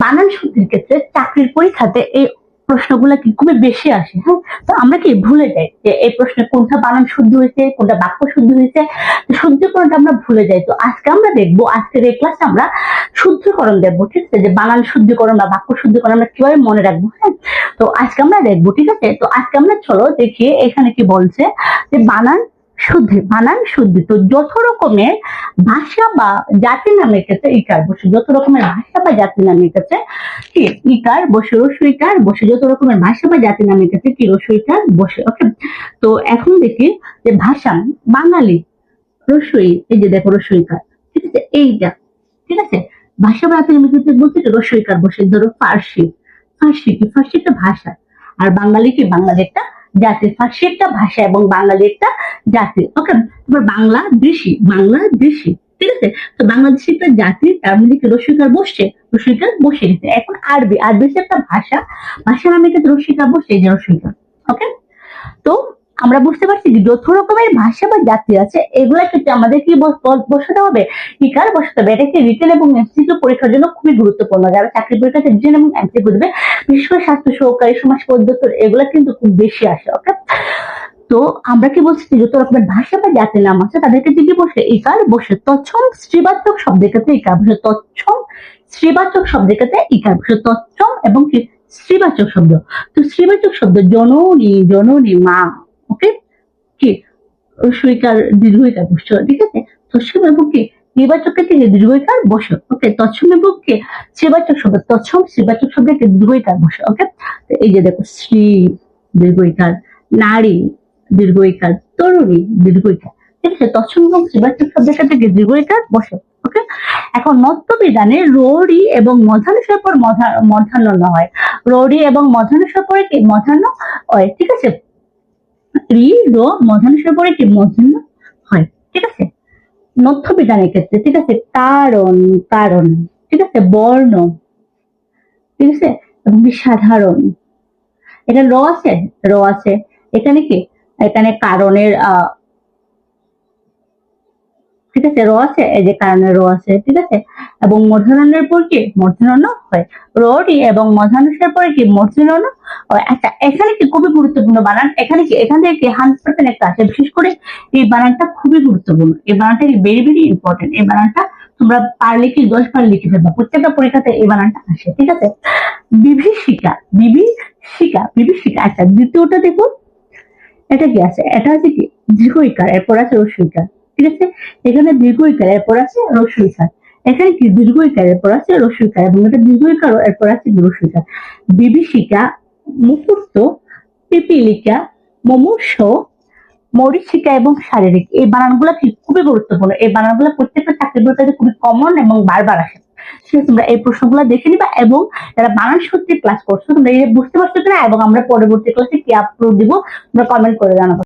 বানান শুদ্ধির ক্ষেত্রে চাকরির পরীক্ষাতে এই প্রশ্নগুলো কি খুবই বেশি আসে। হ্যাঁ, তো আমরা কি ভুলে যাই যে এই প্রশ্নে কোনটা বানান শুদ্ধ হয়েছে, কোনটা বাক্য শুদ্ধ হয়েছে, শুদ্ধিকরণটা আমরা ভুলে যাই। তো আজকে আমরা দেখবো, আজকের এই ক্লাসে আমরা শুদ্ধিকরণ দেখবো, ঠিক আছে, যে বানান শুদ্ধিকরণ বা বাক্য শুদ্ধিকরণ আমরা কিভাবে মনে রাখবো। হ্যাঁ, তো আজকে আমরা দেখবো, ঠিক আছে। তো আজকে আমরা চলো দেখি এখানে কি বলছে যে বানান শুদ্ধি, বানান শুদ্ধি। তো যত রকমের ভাষা বা জাতি নামের ক্ষেত্রে ইকার বসে, যত রকমের ভাষা বা জাতি নামের ক্ষেত্রে কি ইকার বসে, রস্বইকার বসে, যত রকমের ভাষা বা জাতি নামের ক্ষেত্রে কি রস্বইকার বসে। ওকে, তো এখন দেখি যে ভাষা বাঙালি রস্বই, এই যে দেখো রস্বইকার, ঠিক আছে, এইটা, ঠিক আছে। ভাষা বা জাতি নামের ক্ষেত্রে বলতে কি রস্বইকার বসে। ধরো ফার্সি, ফার্সি কি, ফার্সি একটা ভাষা, আর বাঙালি কি, বাঙালি একটা জাতি। ফার্সি একটা ভাষা এবং বাঙালি একটা জাতি। ওকে, তারপর বাংলাদেশি, বাংলাদেশি, ঠিক আছে। তো বাংলাদেশি একটা জাতি, তার মধ্যে কি রস্বইকার বসছে, রস্বইকার বসে গেছে। এখন আরবি, আরবি হচ্ছে একটা ভাষা, ভাষা নামে ক্ষেত্রে রস্বইকার বসছে, এই যে রস্বইকার। ওকে, তো আমরা বুঝতে পারছি যে যত রকমের ভাষা বা জাতি আছে এগুলা ক্ষেত্রে আমাদের কি বসাতে হবে, ইকার বসাতে হবে। এটা কি রিটেন এবং এমসিকিউ পরীক্ষার জন্য খুবই গুরুত্বপূর্ণ। যারা চাকরি পরীক্ষাতে রিটেন এবং এমসিকিউ দেবে, বিশেষ করে স্বাস্থ্য সহকারী, সমাজ পদ্ধতি, এগুলা কিন্তু খুব বেশি আসে। ওকে, তো আমরা কি বলছি, যত রকমের ভাষা বা জাতির নাম আছে তাদের ক্ষেত্রে কি বসে, ইকার বসে। তৎসম স্ত্রীবাচক শব্দের ক্ষেত্রে ইকার বসে, তৎসম স্ত্রীবাচক শব্দের ক্ষেত্রে ইকার বসে, তৎসম এবং কি স্ত্রীবাচক শব্দ। তো স্ত্রীবাচক শব্দ জননী, জননী মা, ওকে, কি রস্বইকার দীর্ঘইকার বসে, ঠিক আছে। তৎসম এবং কি নির্বাচক ক্ষেত্রে দীর্ঘইকার বসে। ওকে, তৎসম এবং কি স্ত্রীবাচক শব্দ, তৎসম স্ত্রীবাচক শব্দে দীর্ঘইকার বসে। ওকে, এই যে দেখো স্ত্রী দীর্ঘইকার, নারী দীর্ঘইকার, তরুণী দীর্ঘইকার, ঠিক আছে। তৎসম এবং স্ত্রীবাচক শব্দের ক্ষেত্রে দীর্ঘইকার বসে। ওকে, এখন মত্তবিধানে রড়ি এবং মধ্যানুসার পর মধ্যাহ্ন হয়, রড়ি এবং মধ্যানুসার পরে কি মধ্যাহ্ন হয়, ঠিক আছে। রি র মধ্যানুসার পরে কি মধ্যাহ্ন হয়, ঠিক আছে। নথ্য বিধানের ক্ষেত্রে, ঠিক আছে, কারণ, কারণ, ঠিক আছে, বর্ণ, ঠিক আছে, এবং সাধারণ, এটা র আছে, র আছে এখানে কি, এখানে কারণের ঠিক আছে, র আছে, এই যে কারণের র আছে, ঠিক আছে। এবং মূর্ধন্যের পর কি মূর্ধন্য হয়, রটি এবং মধ্যানুসার পরে কি মূর্ধন্য হয়। আচ্ছা, এখানে কি খুবই গুরুত্বপূর্ণ বানান, এখানে কি, এখান থেকে 100% একটা আসে। বিশেষ করে এই বানানটা খুবই গুরুত্বপূর্ণ, এই বানানটা ভেরি ভেরি ইম্পর্টেন্ট। এই বানানটা তোমরা পারলে কি 10 বার লিখে ফেলবা, প্রত্যেকটা পরীক্ষাতে এই বানানটা আসে, ঠিক আছে। বিভীষিকা, বিভীষিকা, বিভীষিকা। আচ্ছা, দ্বিতীয়টা দেখো, এটা কি আছে, এটা আছে কি দীর্ঘইকার, এরপর আছে রস্বইকার, ঠিক আছে। এখানে দীর্ঘইকার, এরপর আছে রস্বইকার। এখানে কি দীর্ঘইকার, এরপর আছে রস্বইকার, এবং এটা দীর্ঘইকার, এরপর আছে রস্বইকার। বিভীষিকা, মুহূর্ত, পিপীলিকা, মুমূর্ষ, মরীচিকা এবং শারীরিক, এই বানানগুলো কি খুবই গুরুত্বপূর্ণ। এই বানানগুলো প্রত্যেকটা চাকরি পরীক্ষাতে খুবই কমন এবং বারবার আসে। তোমরা এই প্রশ্নগুলো দেখে নিবা, এবং যারা বানান সত্যি ক্লাস করছো তোমরা বুঝতে পারছো কিনা, এবং আমরা পরবর্তী ক্লাসে কি আপলোড দিব তোমরা কমেন্ট করে জানাবো।